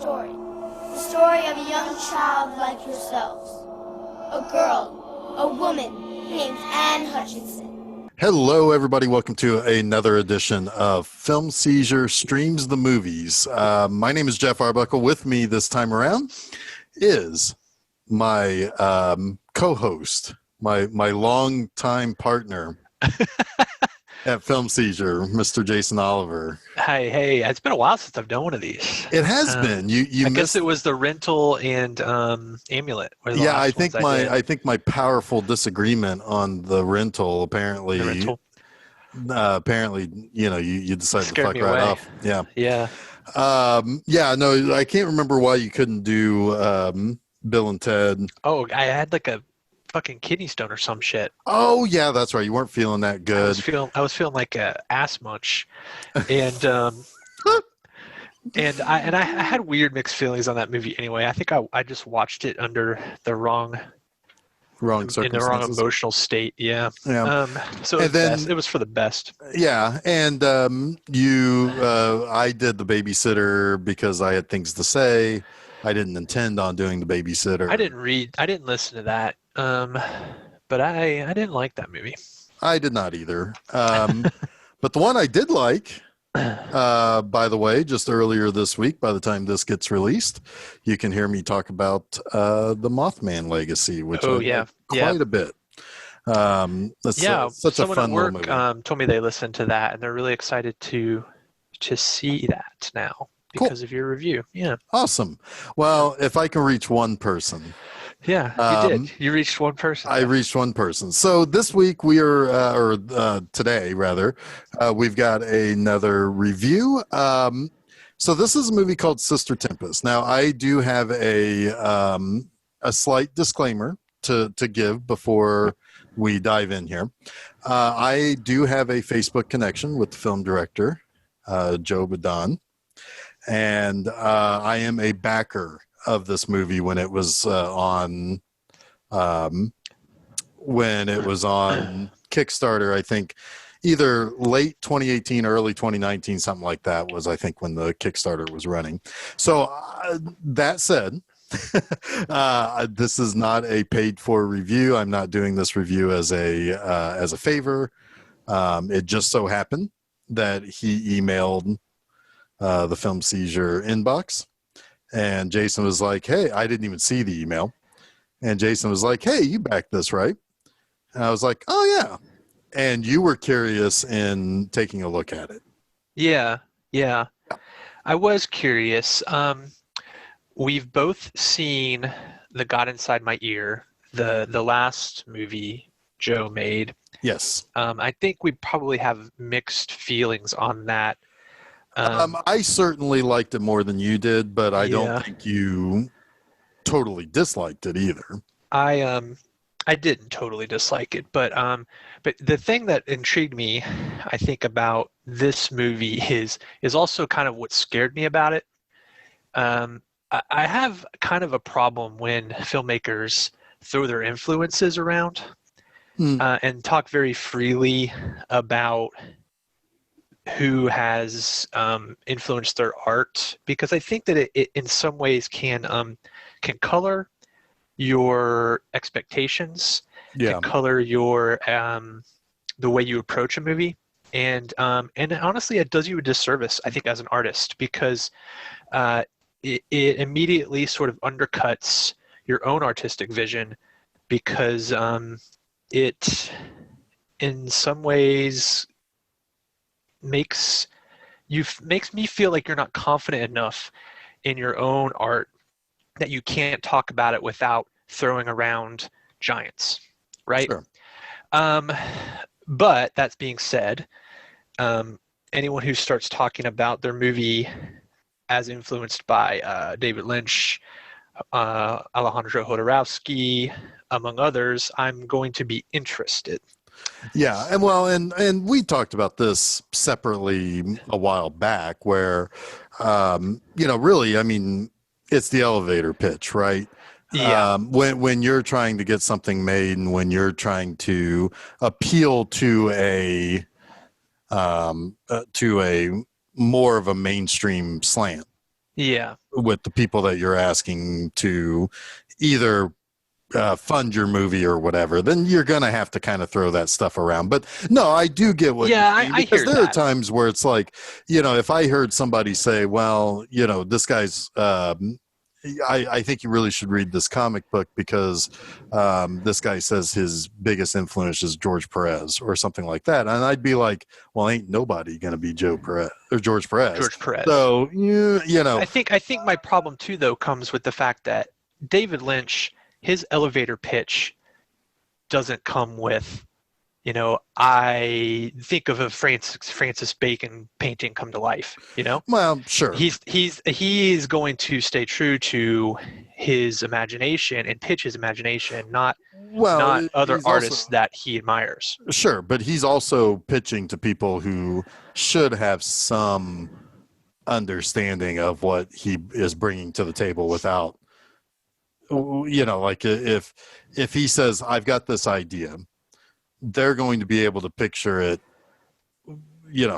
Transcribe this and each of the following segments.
story. The story of a young child like yourselves. A girl, a woman named Anne Hutchinson. Hello, everybody. Welcome to another edition of Film Seizure Streams the Movies. My name is Jeff Arbuckle. With me this time around is my co-host, my longtime partner at Film Seizure, Mr. Jason Oliver. Hey, it's been a while since I've done one of these. It has been. I guess it was the rental and Amulet. Yeah, I think my powerful disagreement on the rental apparently, you decided to fuck right off. Yeah. No, I can't remember why you couldn't do Bill and Ted. Oh, I had like a fucking kidney stone or some shit. Oh yeah, that's right. You weren't feeling that good. I was feeling like a ass munch, and and I had weird mixed feelings on that movie. Anyway, I think I just watched it under the wrong circumstances, in the wrong emotional state. Yeah. So it was for the best. Yeah, and I did the Babysitter because I had things to say. I didn't intend on doing the Babysitter. I didn't listen to that. But I didn't like that movie. I did not either. But the one I did like, by the way, just earlier this week, by the time this gets released, you can hear me talk about the Mothman Legacy, which quite a bit. Such a fun at work movie. Told me they listened to that and they're really excited to see that now because of your review. Yeah. Awesome. Well, if I can reach one person. Yeah, you did. You reached one person. I reached one person. So this week we are, today rather, we've got another review. So this is a movie called Sister Tempest. Now I do have a slight disclaimer to give before we dive in here. I do have a Facebook connection with the film director, Joe Badon, and I am a backer of this movie when it was on Kickstarter. I think either late 2018 early 2019, something like that was, I think, when the Kickstarter was running. So that said, this is not a paid for review. I'm not doing this review as a favor. It just so happened that he emailed the Film Seizure inbox. And Jason was like, hey, I didn't even see the email. And Jason was like, hey, you backed this, right? And I was like, oh, yeah. And you were curious in taking a look at it. Yeah. I was curious. We've both seen The God Inside My Ear, the last movie Joe made. Yes. I think we probably have mixed feelings on that. I certainly liked it more than you did, but I don't think you totally disliked it either. I didn't totally dislike it, but the thing that intrigued me, I think, about this movie is also kind of what scared me about it. I have kind of a problem when filmmakers throw their influences around and talk very freely about who has influenced their art, because I think that it in some ways can color your expectations, can color your the way you approach a movie, and honestly, it does you a disservice, I think, as an artist, because it immediately sort of undercuts your own artistic vision, because it in some ways makes me feel like you're not confident enough in your own art that you can't talk about it without throwing around giants, right? Sure. But that being said, anyone who starts talking about their movie as influenced by David Lynch, Alejandro Jodorowsky, among others, I'm going to be interested. Yeah, and we talked about this separately a while back, where really, I mean, it's the elevator pitch, right? Yeah. When you're trying to get something made, and when you're trying to appeal to a more of a mainstream slant, Yeah. with the people that you're asking to either fund your movie or whatever, then you're going to have to kind of throw that stuff around. But no, I do get what Yeah, you're saying, I because hear there are that. times where it's like, if I heard somebody say, well, this guy's, I think you really should read this comic book because this guy says his biggest influence is George Perez or something like that. And I'd be like, well, ain't nobody going to be Joe Perez or George Perez. George Perez. So, I think my problem too, though, comes with the fact that David Lynch, his elevator pitch doesn't come with, I think of a Francis Bacon painting come to life. Well, sure. He's going to stay true to his imagination and pitch his imagination, not other artists that he admires. Sure, but he's also pitching to people who should have some understanding of what he is bringing to the table without, like if he says, I've got this idea, they're going to be able to picture it,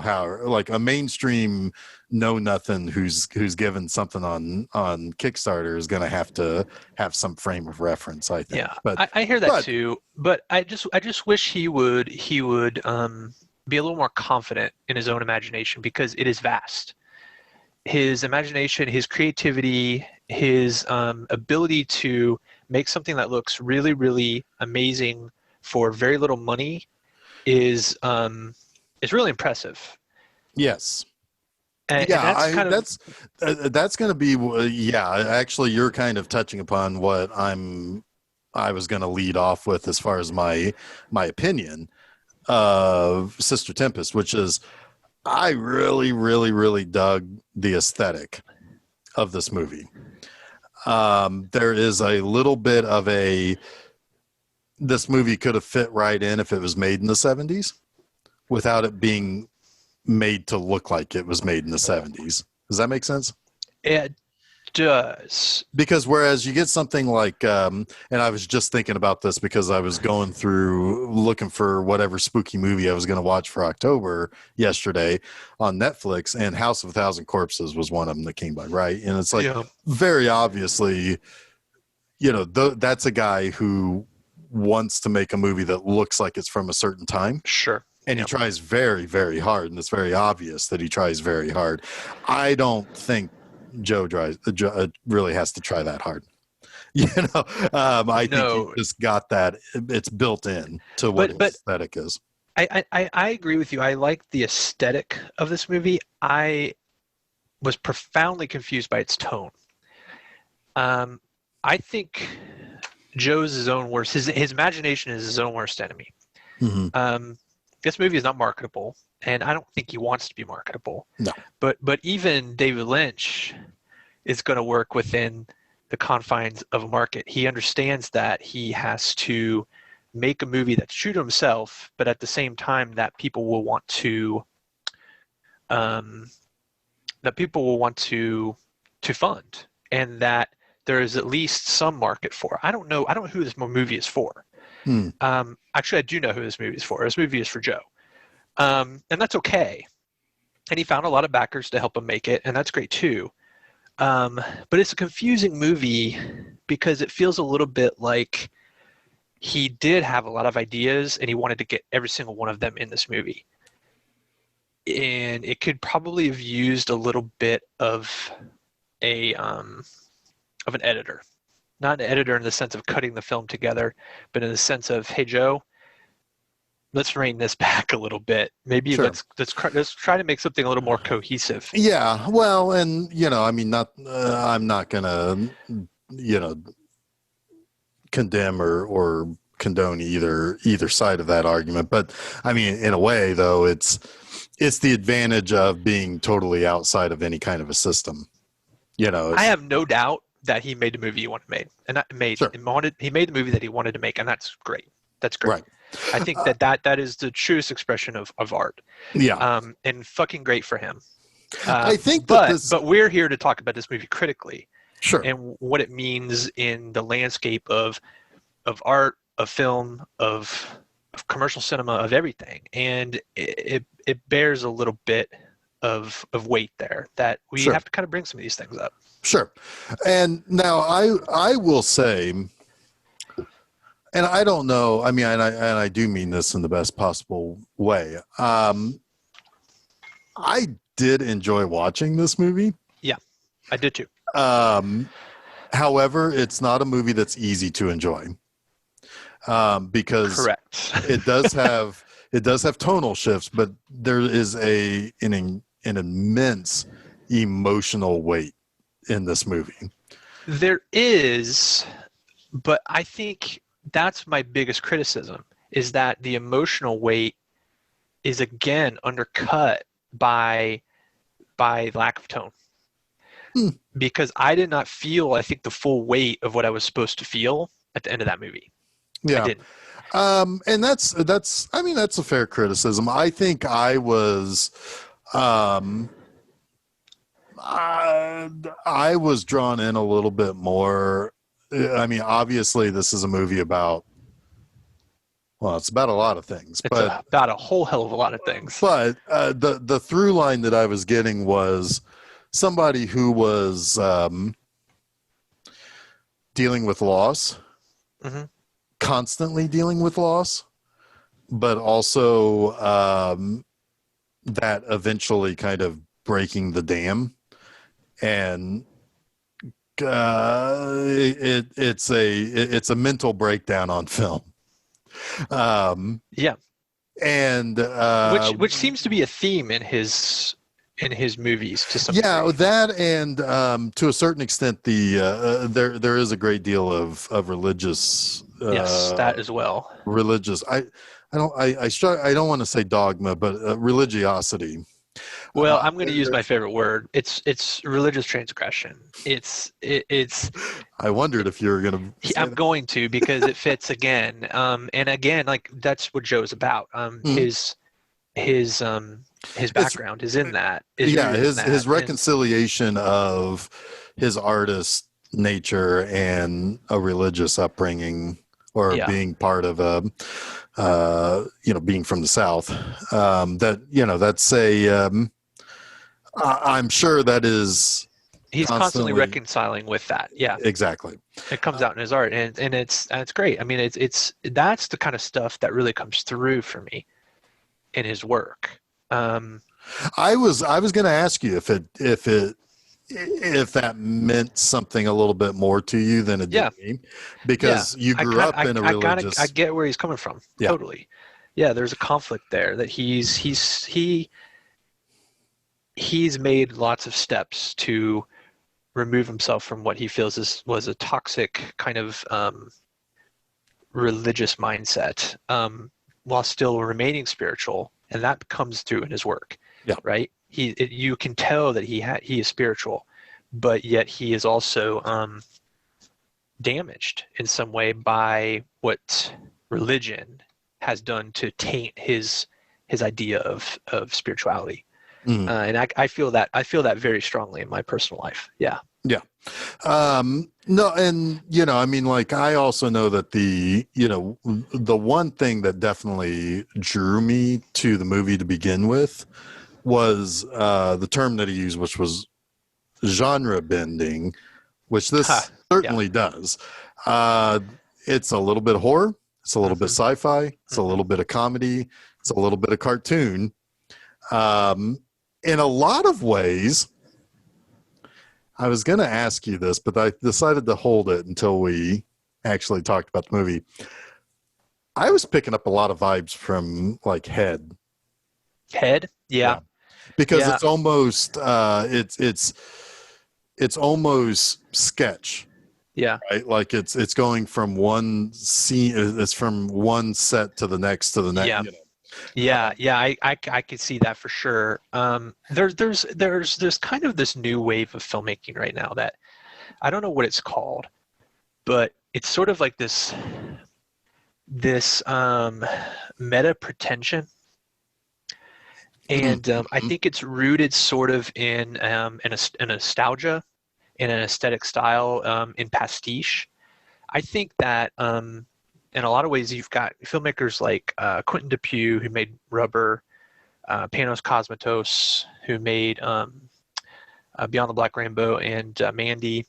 how like a mainstream know nothing who's given something on Kickstarter is going to have some frame of reference, I think. Yeah, but I hear that too, but I just wish he would be a little more confident in his own imagination, because it is vast. His imagination, his creativity, his ability to make something that looks really, really amazing for very little money is really impressive. Yes. And that's going to be, actually you're kind of touching upon what I was going to lead off with as far as my opinion of Sister Tempest, which is, I really, really, really dug the aesthetic of this movie. There is a little bit of this movie could have fit right in if it was made in the 70s without it being made to look like it was made in the 70s. Does that make sense? It does. Because whereas you get something like, and I was just thinking about this because I was going through looking for whatever spooky movie I was going to watch for October yesterday on Netflix, and House of a Thousand Corpses was one of them that came by, right? And it's like, very obviously, that's a guy who wants to make a movie that looks like it's from a certain time. Sure. And he tries very, very hard, and it's very obvious that he tries very hard. I don't think Joe really has to try that hard. I think he just got that. It's built in to what his aesthetic is. I agree with you. I like the aesthetic of this movie. I was profoundly confused by its tone. I think Joe's his own worst. His imagination is his own worst enemy. Mm-hmm. This movie is not marketable, and I don't think he wants to be marketable. No. But even David Lynch is going to work within the confines of a market. He understands that he has to make a movie that's true to himself, but at the same time that people will want to fund, and that there is at least some market for. I don't know who this movie is for. Actually, I do know who this movie is for. This movie is for Joe. And that's okay. And he found a lot of backers to help him make it, and that's great too. But it's a confusing movie because it feels a little bit like he did have a lot of ideas and he wanted to get every single one of them in this movie. And it could probably have used a little bit of an editor. Not an editor in the sense of cutting the film together, but in the sense of, hey, Joe, let's rein this back a little bit. Maybe sure. let's try to make something a little more cohesive. Yeah, well, and I'm not gonna condemn or condone either side of that argument, but I mean, in a way, though, it's the advantage of being totally outside of any kind of a system. I have no doubt that he made the movie he wanted to make, and he made the movie that he wanted to make, and that's great. That's great. Right. I think that is the truest expression of art. Yeah. And fucking great for him. I think but we're here to talk about this movie critically. Sure. And what it means in the landscape of art, of film, of commercial cinema, of everything. And it bears a little bit of weight there that we Sure. have to kind of bring some of these things up. Sure. And now I will say, and I don't know, I mean, and I do mean this in the best possible way. I did enjoy watching this movie. Yeah, I did too. However, it's not a movie that's easy to enjoy. Because Correct. it does have tonal shifts, but there is an immense emotional weight in this movie. There is, but I think that's my biggest criticism, is that the emotional weight is again undercut by lack of tone. Because I did not feel, I think, the full weight of what I was supposed to feel at the end of that movie. Yeah. I didn't. And that's I mean, that's a fair criticism. I think I was I was drawn in a little bit more. I mean, obviously this is a movie about, well, it's about a lot of things, It's about a whole hell of a lot of things. But the through line that I was getting was somebody who was dealing with loss, constantly dealing with loss, but also that eventually kind of breaking the dam. And it's a mental breakdown on film. Yeah. And which seems to be a theme in his movies to some yeah degree. That, and to a certain extent there is a great deal of religious Yes, that as well. Religious, I don't want to say dogma, but religiosity. Well, I'm going to use my favorite word. It's religious transgression. It's I wondered if you were going to. I'm going to, because it fits again. And again, like, that's what Joe's about. His background is in that. His reconciliation of his artist nature and a religious upbringing, or being part of being from the South. That's I'm sure that is. He's constantly reconciling with that. Yeah, exactly. It comes out in his art, and it's great. I mean, it's that's the kind of stuff that really comes through for me in his work. I was going to ask you if that meant something a little bit more to you than it did me, because you grew up in a religious. I get where he's coming from. Yeah. Totally. Yeah, there's a conflict there that he's made lots of steps to remove himself from what he feels was a toxic kind of religious mindset, while still remaining spiritual, and that comes through in his work. Yeah. Right. You can tell that he is spiritual, but yet he is also damaged in some way by what religion has done to taint his idea of spirituality. And I feel that very strongly in my personal life. Yeah. Yeah. No, and I mean, like, I also know that the one thing that definitely drew me to the movie to begin with was the term that he used, which was genre bending, which this certainly does. It's a little bit of horror, it's a little bit sci-fi, it's a little bit of comedy, it's a little bit of cartoon. In a lot of ways, I was going to ask you this, but I decided to hold it until we actually talked about the movie. I was picking up a lot of vibes from, like, Head. Head? Yeah. Because it's almost it's almost sketch. Yeah. Right? Like, it's going from one scene, it's from one set to the next to the next. Yeah. I could see that for sure. There's kind of this new wave of filmmaking right now that I don't know what it's called, but it's sort of like this meta pretension, and I think it's rooted sort of in a nostalgia, in an aesthetic style, in pastiche. I think that in a lot of ways you've got filmmakers like Quentin Dupieux, who made Rubber, Panos Cosmatos, who made Beyond the Black Rainbow and Mandy.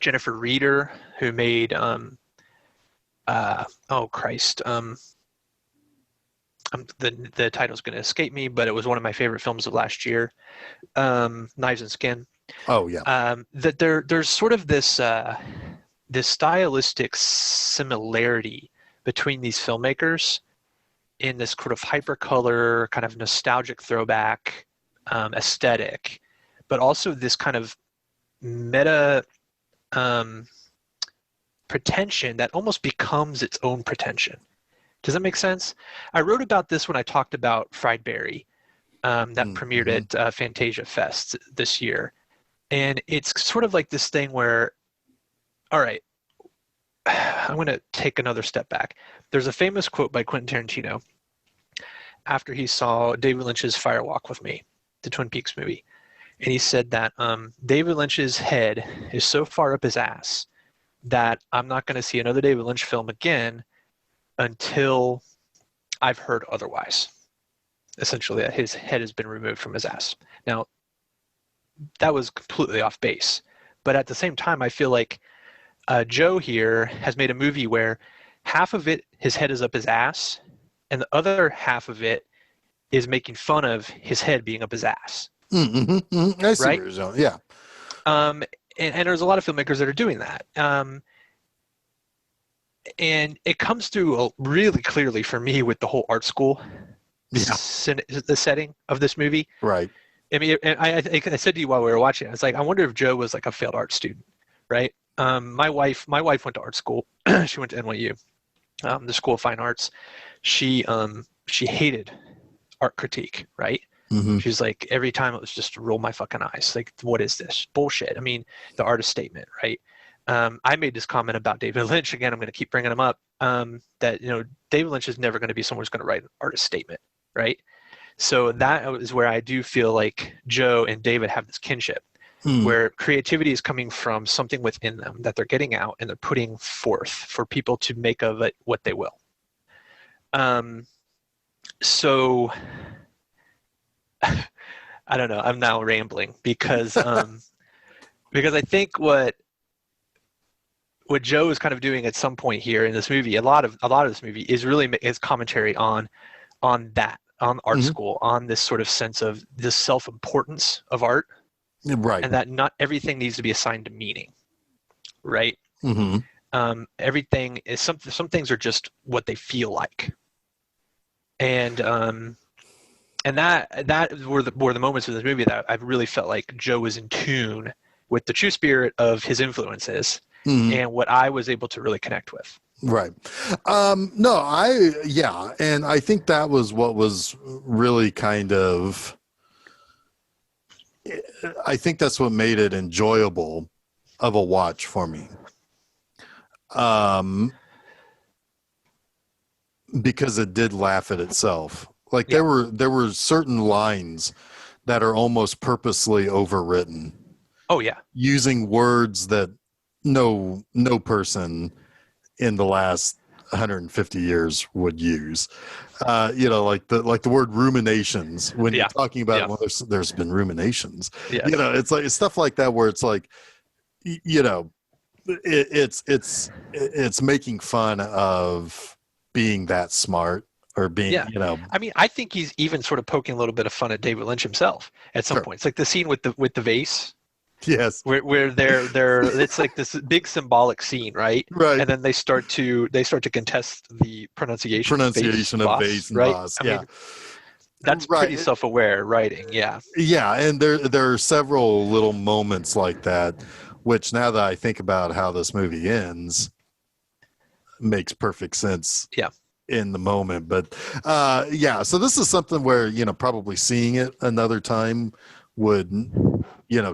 Jennifer Reeder, who made the title's going to escape me, but it was one of my favorite films of last year, Knives and Skin. Oh yeah. That there's sort of this this stylistic similarity between these filmmakers in this sort of hypercolor, kind of nostalgic throwback aesthetic, but also this kind of meta pretension that almost becomes its own pretension. Does that make sense? I wrote about this when I talked about Fried Berry that premiered at Fantasia Fest this year. And it's sort of like this thing where, all right, I'm going to take another step back. There's a famous quote by Quentin Tarantino after he saw David Lynch's Fire Walk with Me, the Twin Peaks movie. And he said that David Lynch's head is so far up his ass that I'm not going to see another David Lynch film again until I've heard otherwise. Essentially, that his head has been removed from his ass. Now, that was completely off base. But at the same time, I feel like Joe here has made a movie where half of it, his head is up his ass, and the other half of it is making fun of his head being up his ass. I see right? where you're going. Yeah. And there's a lot of filmmakers that are doing that. And it comes through really clearly for me with the whole art school, the setting of this movie. Right. I mean, I said to you while we were watching it, I was like, I wonder if Joe was like a failed art student, right? My wife went to art school. She went to NYU, the School of Fine Arts. She hated art critique, right? Mm-hmm. She's like, every time it was just to roll my fucking eyes. Like, what is this bullshit? I mean, the artist statement, right? I made this comment about David Lynch. Again, I'm going to keep bringing him up. That David Lynch is never going to be someone who's going to write an artist statement, right? So that is where I do feel like Joe and David have this kinship, where creativity is coming from something within them that they're getting out and they're putting forth for people to make of it what they will. So I don't know. I'm now rambling because because I think what Joe is kind of doing at some point here in this movie, a lot of this movie is really his commentary on that, on art school, on this sort of sense of this self-importance of art, right? And that not everything needs to be assigned to meaning, right? Mm-hmm. Everything is some things are just what they feel like, and that were the moments in this movie that I really felt like Joe was in tune with the true spirit of his influences and what I was able to really connect with. Right. And I think that was what was really kind of, I think that's what made it enjoyable of a watch for me. Because it did laugh at itself. Like there were certain lines that are almost purposely overwritten. Oh yeah. Using words that no person in the last 150 years would use. Like the word ruminations when you're talking about well, there's been ruminations. Yes. It's like stuff like that where it's like it's making fun of being that smart. Or being, I mean, I think he's even sort of poking a little bit of fun at David Lynch himself at some point. It's like the scene with the vase. Yes. Where they're it's like this big symbolic scene, right? Right. And then they start to contest the pronunciation of vase and right? Boss. I mean, that's pretty self-aware writing. Yeah. Yeah, and there are several little moments like that, which now that I think about how this movie ends, makes perfect sense. Yeah. In the moment, but so this is something where probably seeing it another time would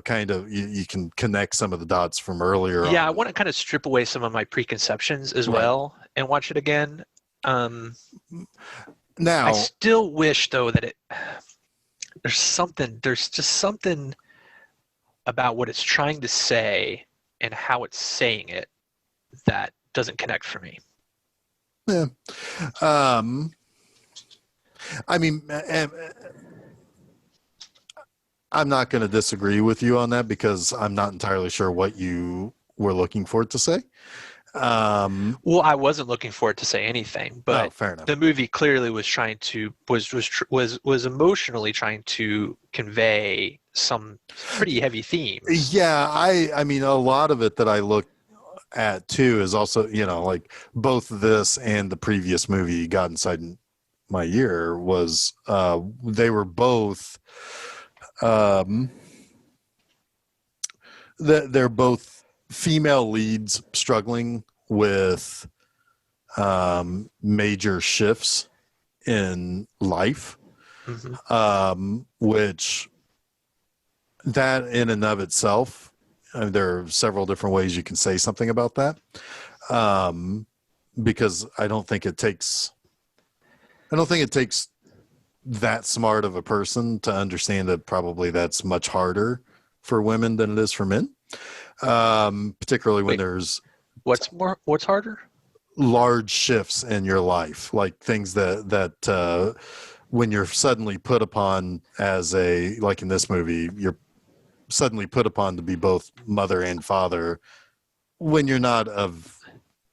kind of you can connect some of the dots from earlier on. I want to kind of strip away some of my preconceptions as well and watch it again. Now I still wish though that there's just something about what it's trying to say and how it's saying it that doesn't connect for me. Yeah. I mean, I'm not going to disagree with you on that because I'm not entirely sure what you were looking for it to say. Well, I wasn't looking for it to say anything, but fair enough. the movie clearly was trying to was emotionally trying to convey some pretty heavy themes. Yeah, I mean, a lot of it that I look at too is also, like both this and the previous movie, God Inside My Ear, was they were both they're both female leads struggling with major shifts in life, which that in and of itself, there are several different ways you can say something about that, because I don't think it takes that smart of a person to understand that probably that's much harder for women than it is for men, particularly when there's what's harder? Large shifts in your life, like things that when you're suddenly put upon as like in this movie, you're suddenly put upon to be both mother and father when you're not of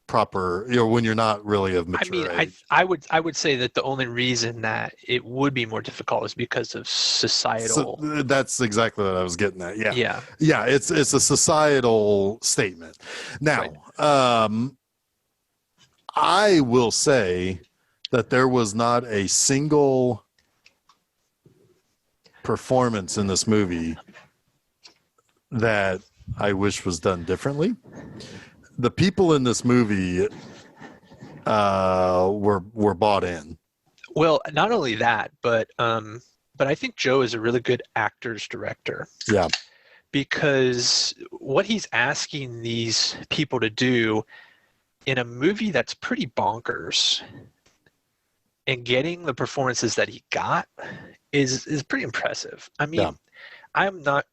proper, when you're not really of mature age. I would say that the only reason that it would be more difficult is because of societal. So that's exactly what I was getting at. Yeah. It's a societal statement. Now, right. I will say that there was not a single performance in this movie that I wish was done differently. The people in this movie were bought in. Well, not only that, but I think Joe is a really good actor's director. Yeah. Because what he's asking these people to do in a movie that's pretty bonkers and getting the performances that he got is pretty impressive. I mean, I'm not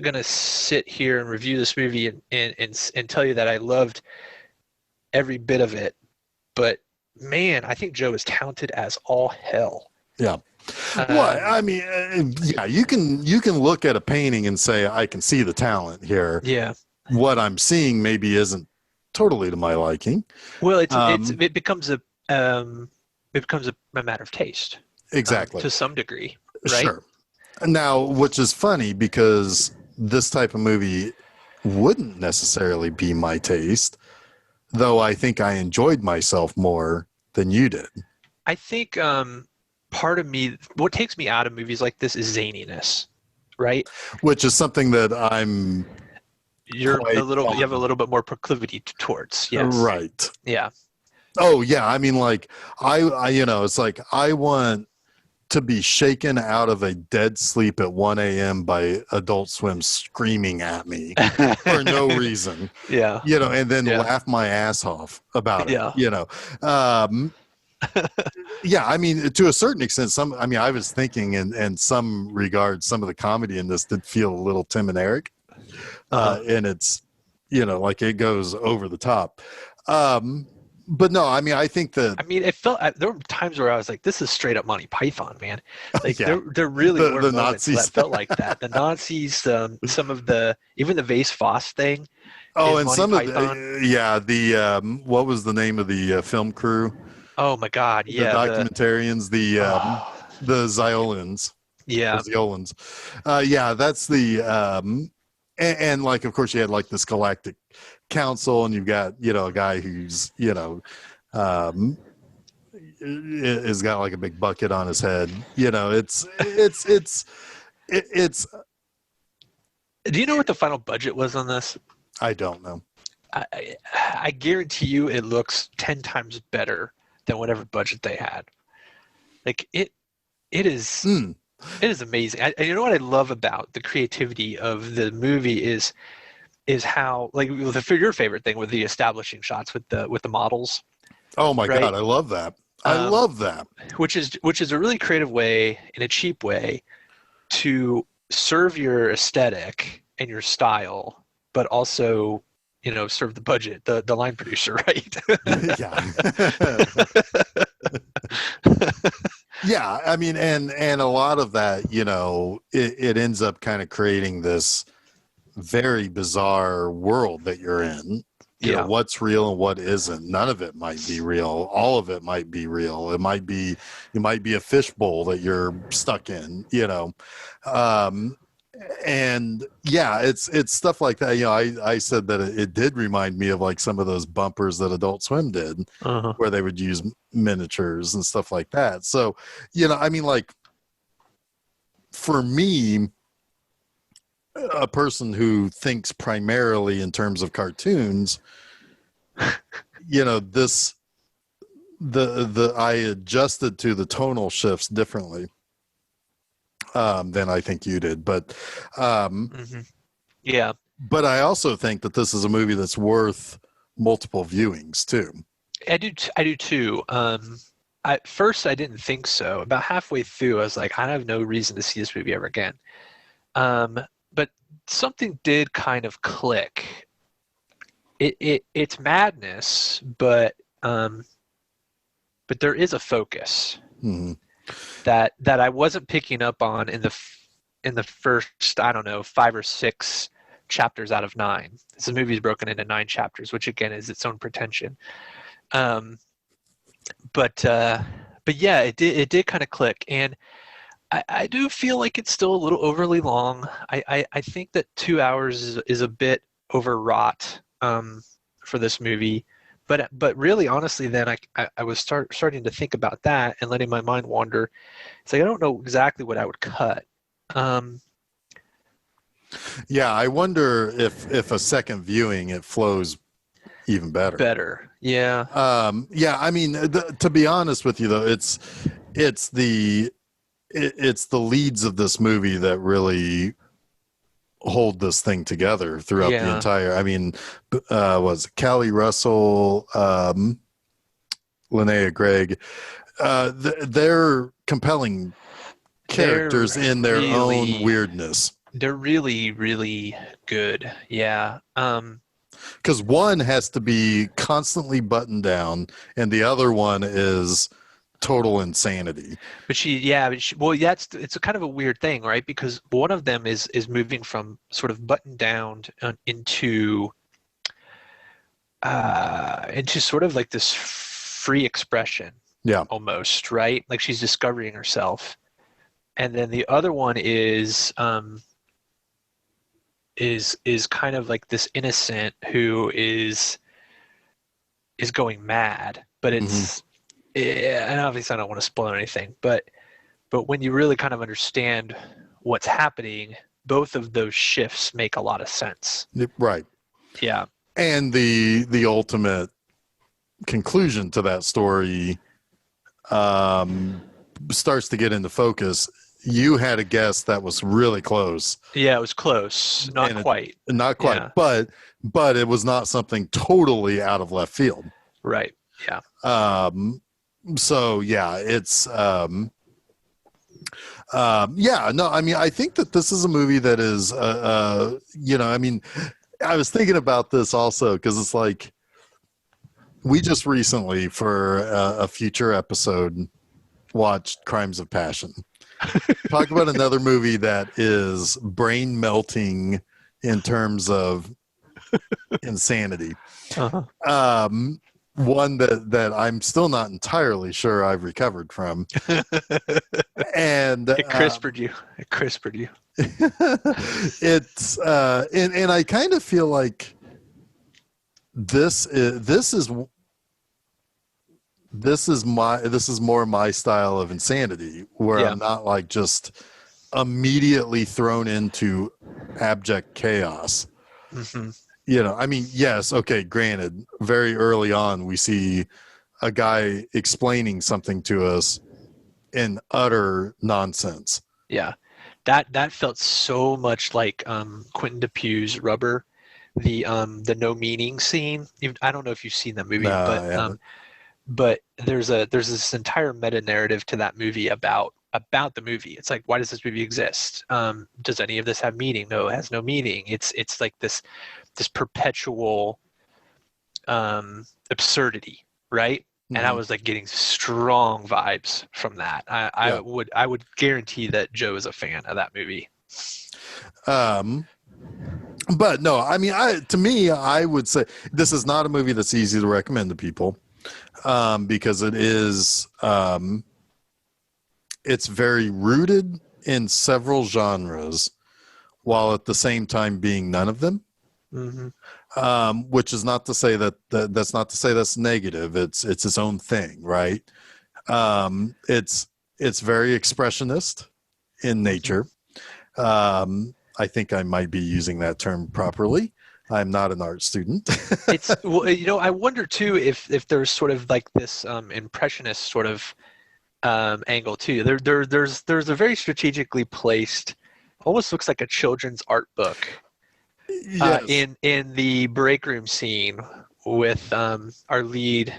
gonna sit here and review this movie and tell you that I loved every bit of it, but man, I think Joe is talented as all hell. Yeah. Well, I mean, you can look at a painting and say I can see the talent here. Yeah. What I'm seeing maybe isn't totally to my liking. Well, it becomes a matter of taste. Exactly. To some degree, right? Sure. Now, which is funny because this type of movie wouldn't necessarily be my taste, though I think I enjoyed myself more than you did. I think part of me, what takes me out of movies like this is zaniness, right? Which is something that you have a little bit more proclivity towards. Yes. Right. Yeah. Oh yeah. I mean, like I it's like I want to be shaken out of a dead sleep at 1 a.m. by Adult Swim screaming at me for no reason. Yeah. And then laugh my ass off about it. Yeah. Yeah, I mean, to a certain extent, I was thinking in some regards, some of the comedy in this did feel a little Tim and Eric. And it's, like it goes over the top. But no, I mean, I think that. I mean, it felt. There were times where I was like, "This is straight up Monty Python, man." Like there really were the moments Nazis that felt like that. The Nazis, some of even the Vase Foss thing. Oh, and some Python. Of the what was the name of the film crew? Oh my God! Yeah, the documentarians, the Zyolins. Yeah, Zyolins. That's the and like, of course, you had like this galactic council, and you've got a guy who's has got like a big bucket on his head. It's. Do you know what the final budget was on this? I don't know. I guarantee you it looks 10 times better than whatever budget they had. Like it is. It is amazing. You know what I love about the creativity of the movie is how, like, your favorite thing with the establishing shots with the models. Oh my God, I love that. I love that. Which is a really creative way, in a cheap way, to serve your aesthetic and your style, but also, serve the budget, the line producer, right? Yeah. Yeah, I mean, and a lot of that, you know, it ends up kind of creating this very bizarre world that you're in. You know, Yeah. what's real and what isn't. None of it might be real. All of it might be real. It might be a fishbowl that you're stuck in, you know. Um, and yeah, it's stuff like that. You know, I said that it did remind me of like some of those bumpers that Adult Swim did, Uh-huh. where they would use miniatures and stuff like that. So, you know, I mean, like for me, a person who thinks primarily in terms of cartoons, you know, the I adjusted to the tonal shifts differently than I think you did, but Yeah. but I also think that this is a movie that's worth multiple viewings too. I do too. At first I didn't think so. About halfway through, I was like, I have no reason to see this movie ever again. But something did kind of click. It's madness, but there is a focus Mm-hmm. that I wasn't picking up on in the first, I don't know, 5 or 6 chapters out of 9. This movie is broken into 9 chapters, which again is its own pretension. But yeah, it did kind of click, and I do feel like it's still a little overly long. I think that 2 hours is a bit overwrought for this movie. But really, honestly, then I was starting to think about that and letting my mind wander. It's like I don't know exactly what I would cut. Yeah, I wonder if a second viewing it flows even better. Better, yeah. Yeah, I mean, to be honest with you, though, it's the leads of this movie that really hold this thing together throughout the entire. I mean, was Callie Russell, Linnea Gregg, they're compelling characters in their own weirdness. They're really, really good. Yeah. Because one has to be constantly buttoned down, and the other one is total insanity. But it's a kind of a weird thing, right? Because one of them is moving from sort of buttoned down into sort of like this free expression. Yeah. Almost, right? Like she's discovering herself. And then the other one is kind of like this innocent who is going mad, but it's and obviously I don't want to spoil anything, but when you really kind of understand what's happening, both of those shifts make a lot of sense. Right. Yeah. And the ultimate conclusion to that story starts to get into focus. You had a guess that was really close. Yeah, it was close. Not quite. Yeah. But it was not something totally out of left field. Right. Yeah. So yeah, it's yeah, no, I mean, I think that this is a movie that is you know, I mean, I was thinking about this also because it's like we just recently for a future episode watched Crimes of Passion. Talk about another movie that is brain melting in terms of insanity. Uh-huh. One that I'm still not entirely sure I've recovered from. And it crisped you. It's and I kind of feel like this is more my style of insanity, where I'm not like just immediately thrown into abject chaos. Mm-hmm. You know, I mean, yes, okay, granted, very early on we see a guy explaining something to us in utter nonsense. Yeah. That felt so much like Quentin Dupieu's Rubber, the no meaning scene. I don't know if you've seen that movie, but there's this entire meta narrative to that movie about the movie. It's like, why does this movie exist? Does any of this have meaning? No, it has no meaning. It's like this perpetual absurdity, right? and I was like getting strong vibes from that. I would guarantee that Joe is a fan of that movie. But no, I mean, to me, I would say this is not a movie that's easy to recommend to people, because it is, it's very rooted in several genres, while at the same time being none of them. Which is not to say that's not to say that's negative. It's its own thing, right? It's very expressionist in nature. I think I might be using that term properly. I'm not an art student. It's, well, I wonder too if there's sort of like this impressionist sort of angle too. There's a very strategically placed, almost looks like a children's art book. Yes. In the break room scene with our lead,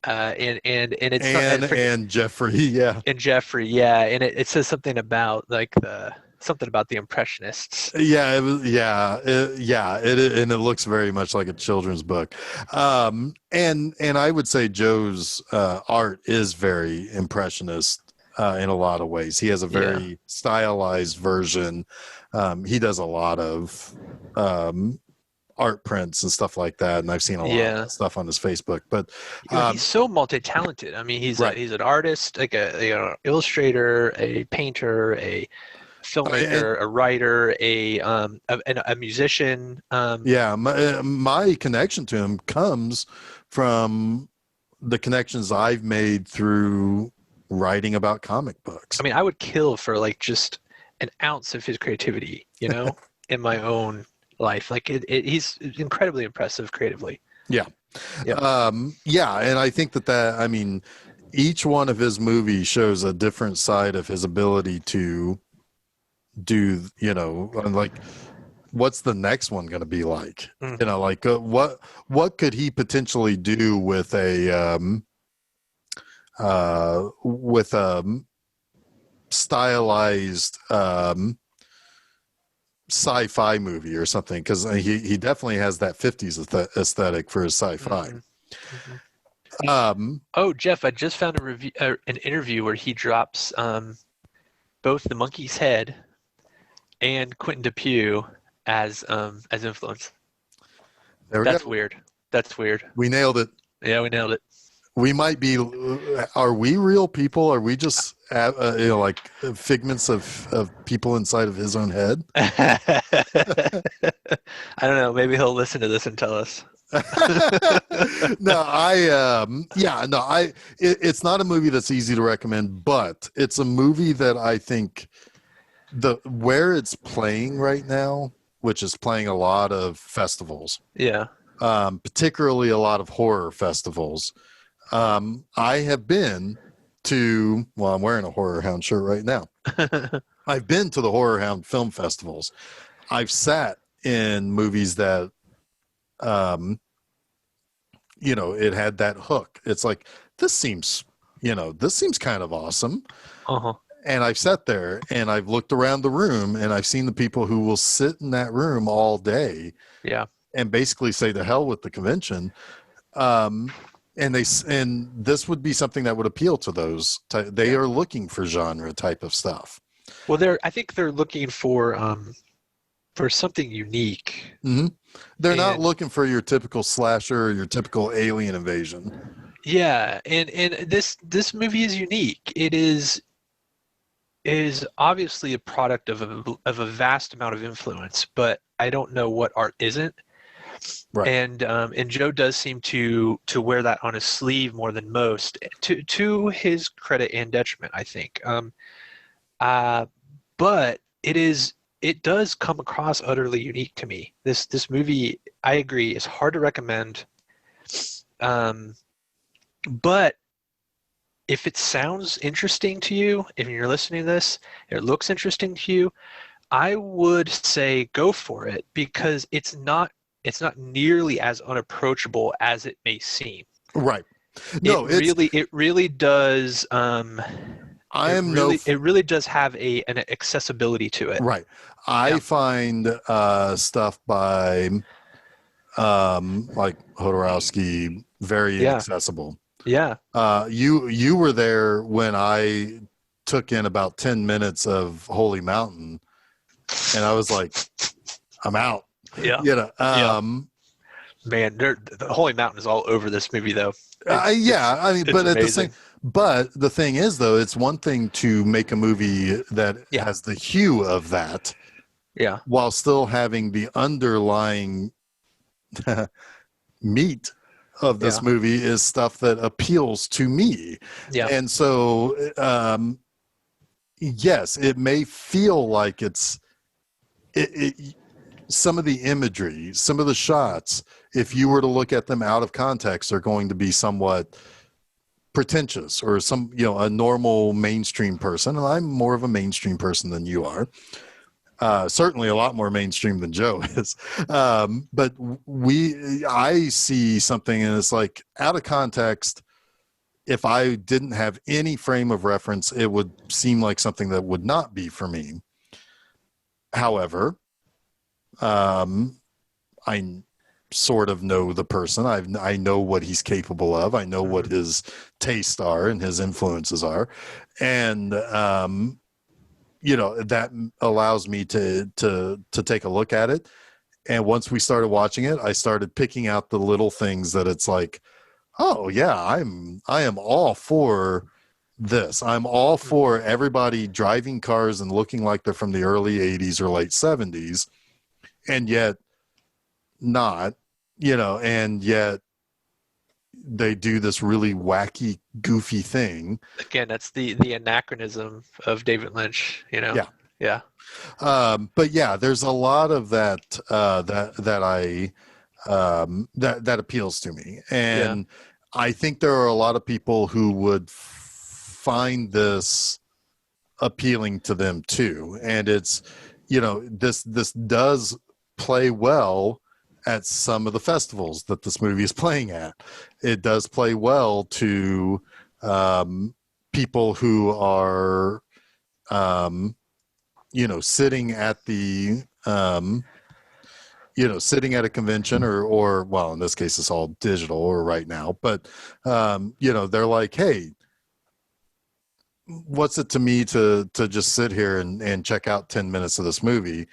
and it's and Jeffrey, yeah, and Jeffrey, yeah, and it says something about like something about the impressionists. Yeah, it was, and it looks very much like a children's book. And I would say Joe's art is very impressionist in a lot of ways. He has a very stylized version. He does a lot of art prints and stuff like that, and I've seen a lot of stuff on his Facebook. But he's so multi-talented. I mean, he's an artist, like a illustrator, a painter, a filmmaker, a writer, a musician. My connection to him comes from the connections I've made through writing about comic books. I mean, I would kill for like just an ounce of his creativity, in my own life. Like he's incredibly impressive creatively. Yeah. And I think that I mean, each one of his movies shows a different side of his ability to do, like, what's the next one going to be like? Like what could he potentially do with a stylized sci-fi movie or something, because he definitely has that 50s aesthetic for his sci-fi. Geoff, I just found an interview where he drops both the monkey's head and Quentin Dupieux as influence. That's weird. That's weird. We nailed it. Yeah, we nailed it. We might be. Are we real people? Are we just like figments of people inside of his own head? I don't know. Maybe he'll listen to this and tell us. It's not a movie that's easy to recommend, but it's a movie that I think where it's playing right now, which is playing a lot of festivals. Yeah. Particularly a lot of horror festivals. I have been to, I'm wearing a Horror Hound shirt right now. I've been to the Horror Hound film festivals. I've sat in movies that, it had that hook. It's like, this seems kind of awesome. And I've sat there and I've looked around the room and I've seen the people who will sit in that room all day. Yeah. And basically say to hell with the convention. And this would be something that would appeal to those. They are looking for genre type of stuff. Well, I think they're looking for something unique. Mm-hmm. They're not looking for your typical slasher or your typical alien invasion. Yeah, and this movie is unique. It is obviously a product of a vast amount of influence, but I don't know what art isn't. Right. And Joe does seem to wear that on his sleeve more than most, to his credit and detriment, I think. But it does come across utterly unique to me. This movie, I agree, is hard to recommend. But if it sounds interesting to you, if you're listening to this, it looks interesting to you, I would say go for it, because it's not nearly as unapproachable as it may seem. Right. No, it really does. It really does have an accessibility to it. Right. I find stuff by like Hodorowski very inaccessible. Yeah. You were there when I took in about 10 minutes of Holy Mountain, and I was like, I'm out. Yeah. You know, Yeah. Man, the Holy Mountain is all over this movie, though. yeah, I mean, It's but at the same, amazing. but the thing is, though, it's one thing to make a movie that Yeah. has the hue of that Yeah. while still having the underlying meat of this Yeah. movie is stuff that appeals to me. Yeah. And so, yes, it may feel like it some of the imagery, some of the shots, if you were to look at them out of context, are going to be somewhat pretentious, or some, a normal mainstream person. And I'm more of a mainstream person than you are. Certainly a lot more mainstream than Joe is. But I see something and it's like, out of context, if I didn't have any frame of reference, it would seem like something that would not be for me. However, I sort of know the person. I know what he's capable of. I know what his tastes are and his influences are. And, that allows me to take a look at it. And once we started watching it, I started picking out the little things that it's like, oh yeah, I am all for this. I'm all for everybody driving cars and looking like they're from the early 80s or late 70s, and yet not, and yet they do this really wacky, goofy thing. Again, that's the anachronism of David Lynch, Yeah. Yeah. But yeah, there's a lot of that that appeals to me. And I think there are a lot of people who would find this appealing to them too. And it's, this does play well at some of the festivals that this movie is playing at. It does play well to people who are, sitting at the, sitting at a convention or well, in this case, it's all digital or right now, but, they're like, hey, what's it to me to just sit here and check out 10 minutes of this movie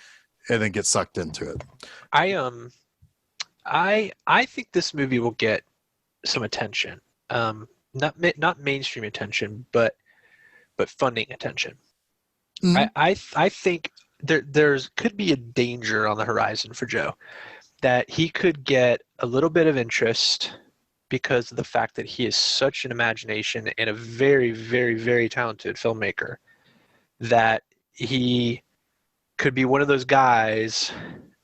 and then get sucked into it? I think this movie will get some attention. Not mainstream attention, but funding attention. Mm-hmm. I think there's could be a danger on the horizon for Joe, that he could get a little bit of interest because of the fact that he is such an imagination and a very, very, very talented filmmaker, that he could be one of those guys.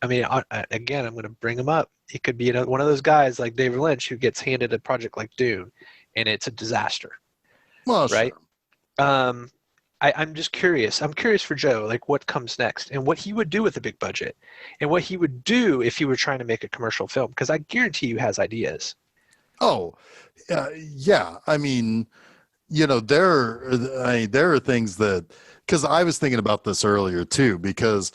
I mean, again, I'm going to bring him up. He could be one of those guys like David Lynch who gets handed a project like Dune, and it's a disaster. Well, right? Sure. I'm just curious. I'm curious for Joe, like what comes next and what he would do with a big budget and what he would do if he were trying to make a commercial film, because I guarantee you he has ideas. Oh, yeah. I mean, there are things that, because I was thinking about this earlier too, because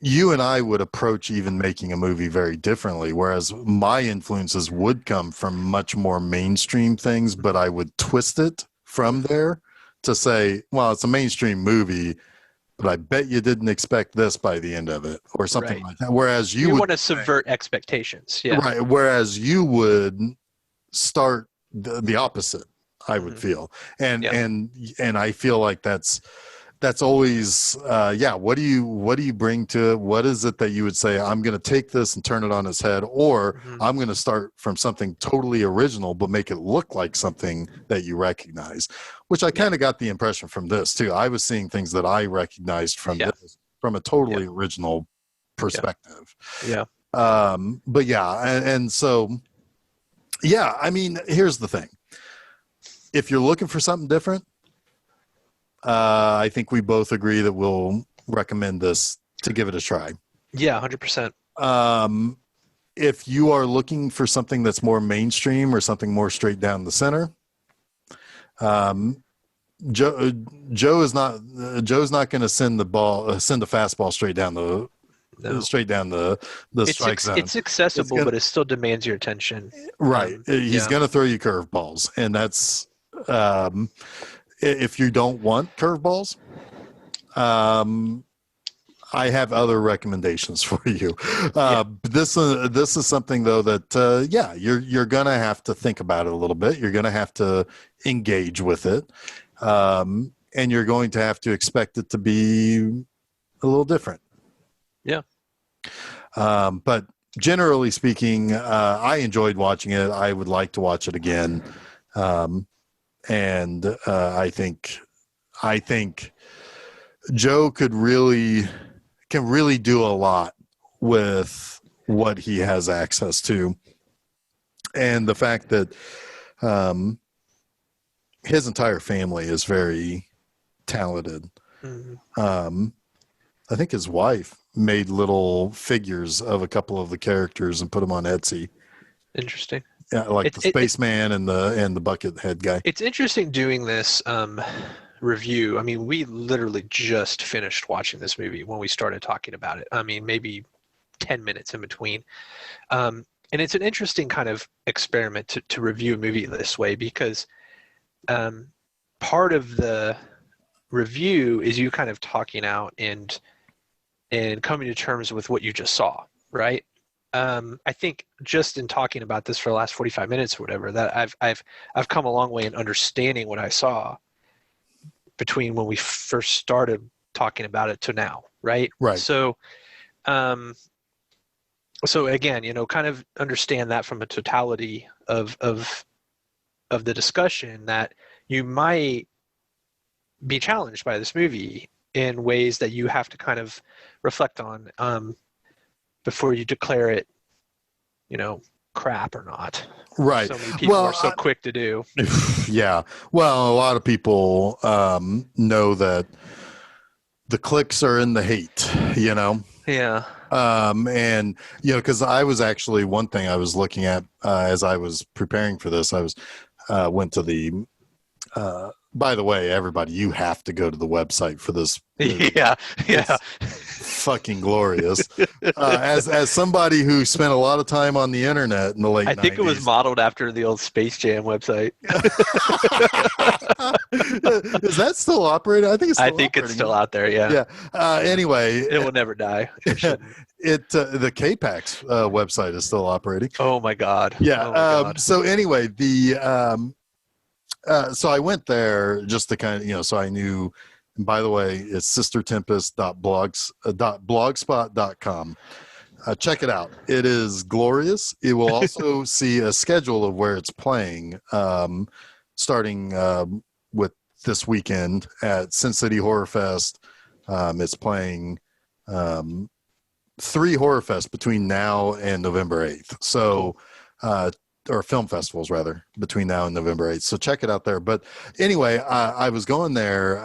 you and I would approach even making a movie very differently, whereas my influences would come from much more mainstream things, but I would twist it from there to say, well, it's a mainstream movie, but I bet you didn't expect this by the end of it, or something like that. Whereas you would want to subvert expectations. Yeah. Right. Whereas you would start the opposite, I would feel. And I feel like that's always, what do you bring to it? What is it that you would say, I'm going to take this and turn it on its head, or I'm going to start from something totally original, but make it look like something that you recognize, which I kind of got the impression from this too. I was seeing things that I recognized from this, from a totally original perspective. Yeah. But yeah. And so, yeah, I mean, here's the thing. If you're looking for something different, I think we both agree that we'll recommend this to give it a try. Yeah, 100%. If you are looking for something that's more mainstream or something more straight down the center, Joe's not going to send the fastball straight down the No. straight down the strike zone. It's accessible, but it still demands your attention. Right. He's going to throw you curveballs, and that's if you don't want curveballs. I have other recommendations for you. This is something though that you're gonna have to think about it a little bit. You're gonna have to engage with it, and you're going to have to expect it to be a little different. Yeah. But generally speaking, I enjoyed watching it. I would like to watch it again, and I think Joe can really do a lot with what he has access to. And the fact that his entire family is very talented. Mm-hmm. I think his wife made little figures of a couple of the characters and put them on Etsy. Interesting. Yeah, like the spaceman and the bucket head guy. It's interesting doing this review. I mean, we literally just finished watching this movie when we started talking about it. I mean, maybe 10 minutes in between. And it's an interesting kind of experiment to review a movie this way, because part of the review is you kind of talking out and coming to terms with what you just saw, right? I think just in talking about this for the last 45 minutes or whatever, that I've come a long way in understanding what I saw between when we first started talking about it to now, right? Right. So, so again, kind of understand that from a totality of the discussion, that you might be challenged by this movie in ways that you have to kind of reflect on before you declare it, crap or not. Right. So many people are so quick to do. Yeah. Well, a lot of people know that the clicks are in the hate, Yeah. And, because I was actually, one thing I was looking at as I was preparing for this, went to the, by the way, everybody, you have to go to the website for this. Yeah. Fucking glorious. As somebody who spent a lot of time on the internet in the late 90s. I think it was modeled after the old Space Jam website. Is that still operating? I think it's still out there. Yeah. Yeah. Anyway, it will never die. The KPAX website is still operating. Oh my God. Yeah. Oh my God. So anyway, so I went there just to kind of, so I knew. And by the way, it's sistertempest.blogspot.com. Check it out. It is glorious. It will also see a schedule of where it's playing, starting with this weekend at Sin City Horror Fest. It's playing 3 horror fests between now and November 8th. So, or film festivals rather, between now and November 8th. So check it out there. But anyway, I was going there,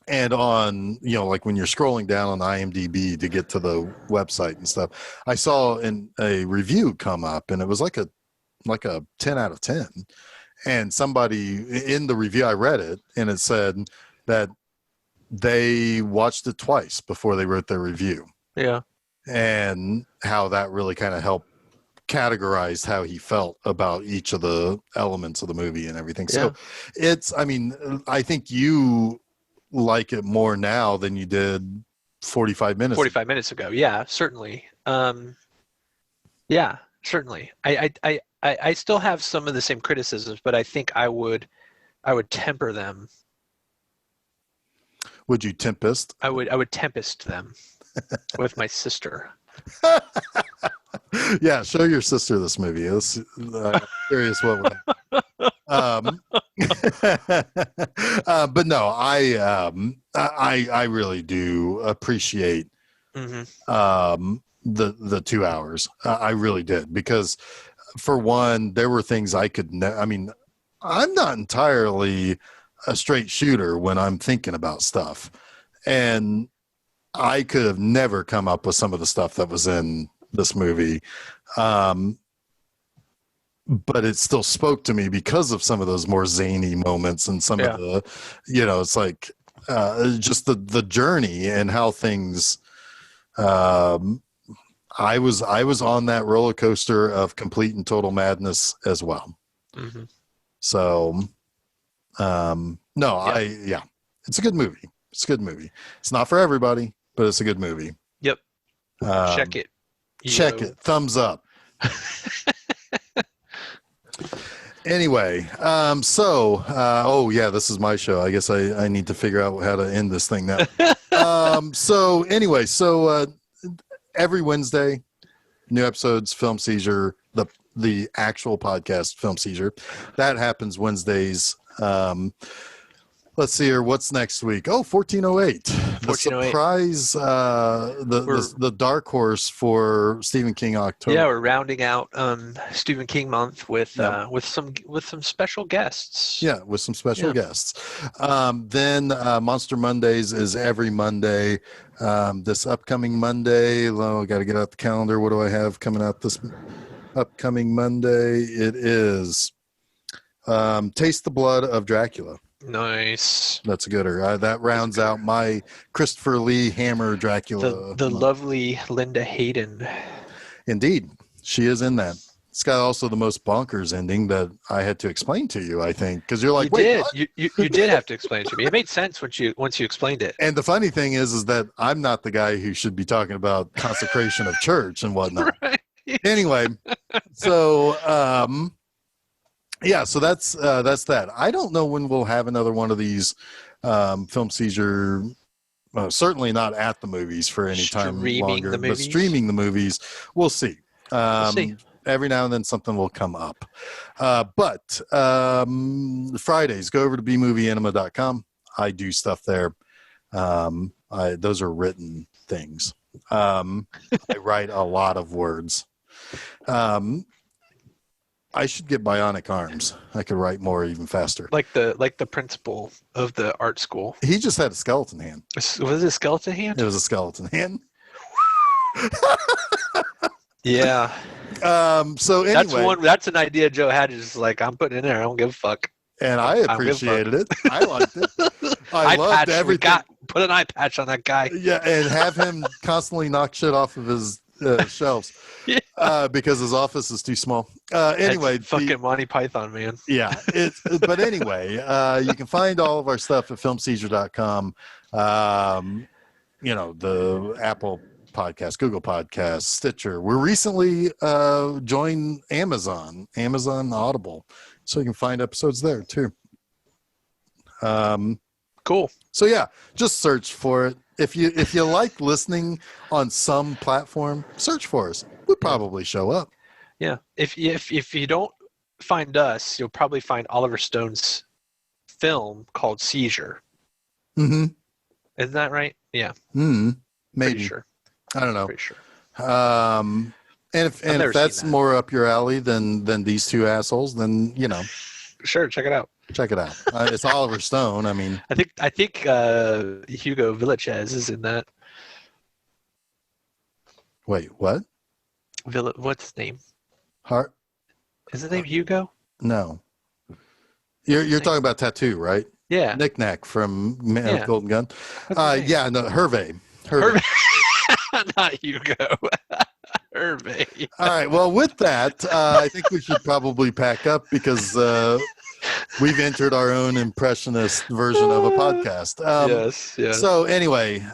and on, like when you're scrolling down on IMDb to get to the website and stuff, I saw a review come up, and it was like a 10 out of 10. And somebody in the review, I read it, and it said that they watched it twice before they wrote their review. Yeah. And how that really kind of helped categorize how he felt about each of the elements of the movie and everything. Yeah. So I think you like it more now than you did 45 minutes ago. Yeah, certainly. Yeah, certainly. I still have some of the same criticisms, but I think I would temper them. Would you tempest? I would tempest them with my sister. Yeah, show your sister this movie. Curious what would happen. But no, I really do appreciate the 2 hours. I really did, because for one, there were things I could I'm not entirely a straight shooter when I'm thinking about stuff, and I could have never come up with some of the stuff that was in this movie. But it still spoke to me because of some of those more zany moments and some of the, it's like just the journey and how things I was on that roller coaster of complete and total madness as well. Mm-hmm. So, no, yeah. It's a good movie. It's a good movie. It's not for everybody, but it's a good movie. Yep. Check it. Check it. Thumbs up. Anyway, oh yeah, this is my show. I guess I need to figure out how to end this thing now. Every Wednesday, new episodes, Film Seizure, the actual podcast, Film Seizure. That happens Wednesdays. Let's see here. What's next week? Oh, 1408. The surprise, the dark horse for Stephen King October. Yeah, we're rounding out Stephen King month with some special guests. Yeah, with some special guests. Then Monster Mondays is every Monday. This upcoming Monday, I got to get out the calendar. What do I have coming out this upcoming Monday? It is Taste the Blood of Dracula. Nice. That's a gooder. That rounds out my Christopher Lee Hammer Dracula. The lovely Linda Hayden. Indeed. She is in that. It's got also the most bonkers ending that I had to explain to you, I think. Because you're like, you did have to explain it to me. It made sense once you explained it. And the funny thing is that I'm not the guy who should be talking about consecration of church and whatnot. Right. Anyway, so yeah, so that's that. I don't know when we'll have another one of these Film Seizure. Certainly not at the movies for any time longer, but streaming the movies, we'll see. Every now and then something will come up. But Fridays, go over to bmovieanima.com. I do stuff there. Those are written things. I write a lot of words. I should get bionic arms. I could write more even faster. Like the principal of the art school. He just had a skeleton hand. Was it a skeleton hand? It was a skeleton hand. Yeah. So anyway, that's an idea Joe had. Just like, I'm putting in there. I don't give a fuck. And I appreciated it. I liked it. I loved everything. Put an eye patch on that guy. Yeah, and have him constantly knock shit off of his shelves. Yeah. Because his office is too small. Anyway, that's fucking Monty Python, man. Yeah. But anyway, you can find all of our stuff at filmseizure.com. The Apple Podcast, Google Podcast, Stitcher. We're recently joined Amazon Audible, so you can find episodes there too. Cool. So yeah, just search for it. If you like listening on some platform, search for us. We'll probably show up. Yeah. If you don't find us, you'll probably find Oliver Stone's film called Seizure. Mm-hmm. Isn't that right? Yeah. Mm-hmm. Maybe. Pretty sure. I don't know. Pretty sure. And if that's more up your alley than these two assholes, then Sure, check it out. Check it out. It's Oliver Stone. I mean, I think Hugo Villichez is in that. Wait, what? What's his name? Hart. Is his name Hugo? No. You're talking about Tattoo, right? Yeah. Knick Knack from Man with Golden Gun. Yeah, no, Hervé. Not Hugo. Hervé. All right. Well, with that, I think we should probably pack up because we've entered our own impressionist version of a podcast. Yes. So anyway,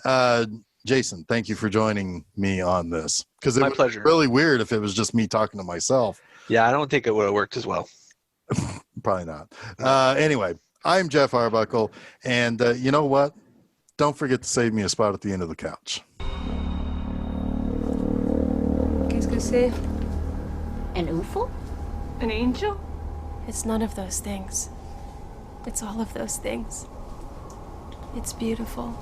Jason, thank you for joining me on this. Because it was really weird if it was just me talking to myself. Yeah, I don't think it would have worked as well. Probably not. Anyway, I'm Jeff Arbuckle, and you know what? Don't forget to save me a spot at the end of the couch. Qu'est-ce que c'est? An UFO? An angel? It's none of those things. It's all of those things. It's beautiful.